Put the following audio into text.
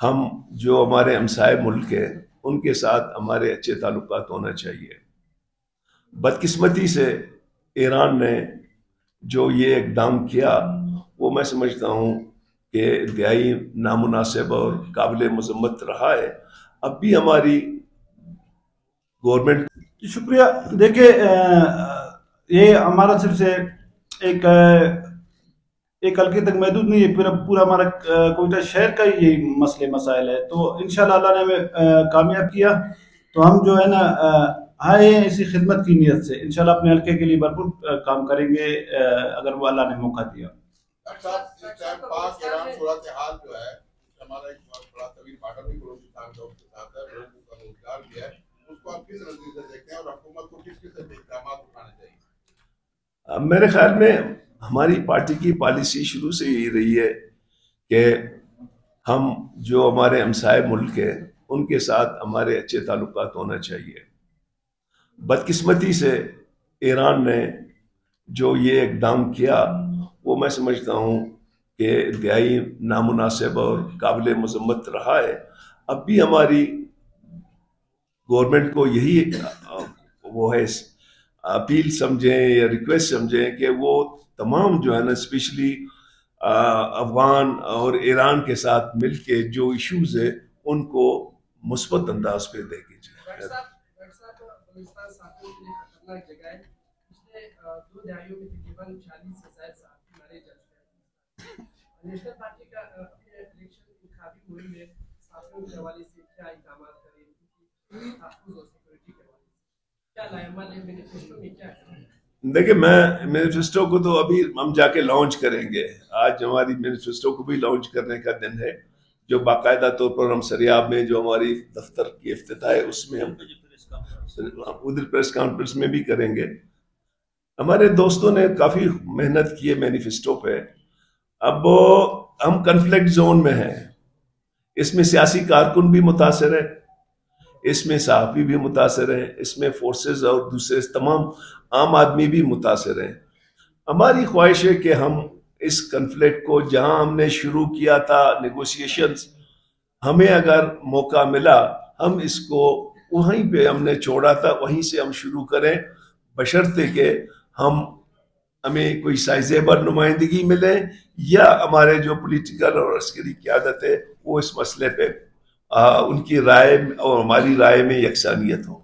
ہم جو ہمارے ہمسائے ملک ہیں ان کے ساتھ ہمارے اچھے تعلقات ہونا چاہیے۔ بدقسمتی سے ایران نے جو یہ اقدام کیا وہ میں سمجھتا ہوں کہ انتہائی نامناسب اور قابل مذمت رہا ہے۔ اب بھی ہماری گورنمنٹ شکریہ۔ دیکھیے یہ ہمارا صرف سے ایک ایک حلقے تک محدود نہیں ہے، پورا ہمارا کوئٹہ شہر کا ہی یہی مسئلے مسائل ہے۔ تو انشاءاللہ اللہ نے ہمیں کامیاب کیا تو ہم جو ہے نا آئے ہیں اسی خدمت کی نیت سے، انشاءاللہ اپنے حلقے کے لیے بھرپور کام کریں گے اگر وہ اللہ نے موقع دیا۔ پاک ایران صورتحال جو ہے ہمارا ایک بڑا طویل بارڈر بھی بلوچستان کا اس کے ساتھ ہے، لوگوں کا روزگار بھی ہے، اس کو آپ کس نظریے سے دیکھتے ہیں اور حکومت کو کس قسم کے اقدامات اٹھانے چاہیے؟ میرے خیال میں ہماری پارٹی کی پالیسی شروع سے یہی رہی ہے کہ ہم جو ہمارے ہمسائے ملک ہیں ان کے ساتھ ہمارے اچھے تعلقات ہونا چاہیے۔ بدقسمتی سے ایران نے جو یہ اقدام کیا وہ میں سمجھتا ہوں کہ انتہائی نامناسب اور قابل مذمت رہا ہے۔ اب بھی ہماری گورنمنٹ کو یہی وہ ہے اپیل سمجھیں یا ریکویسٹ سمجھیں کہ وہ تمام جو ہے نا اسپیشلی افغان اور ایران کے ساتھ مل کے جو ایشوز ہیں ان کو مثبت انداز پہ دیکھیں جائے۔ دیکھیں میں مینیفیسٹو کو تو ابھی ہم جا کے لانچ کریں گے، آج ہماری مینیفیسٹو کو بھی لانچ کرنے کا دن ہے، جو باقاعدہ طور پر ہم سریاب میں جو ہماری دفتر کی افتتاح ہے اس میں ہم ادھر پریس کانفرنس میں بھی کریں گے۔ ہمارے دوستوں نے کافی محنت کی ہے مینیفیسٹو پہ۔ اب ہم کنفلکٹ زون میں ہیں، اس میں سیاسی کارکن بھی متاثر ہے، اس میں صحافی بھی متاثر ہیں، اس میں فورسز اور دوسرے تمام عام آدمی بھی متاثر ہیں۔ ہماری خواہش ہے کہ ہم اس کنفلکٹ کو جہاں ہم نے شروع کیا تھا نیگوسیشنز، ہمیں اگر موقع ملا ہم اس کو وہیں پہ ہم نے چھوڑا تھا وہیں سے ہم شروع کریں، بشرطے کہ ہمیں کوئی سائزیبل نمائندگی ملے یا ہمارے جو پولیٹیکل اور عسکری قیادت ہے وہ اس مسئلے پہ ان کی رائے اور ہماری رائے میں یکسانیت ہو۔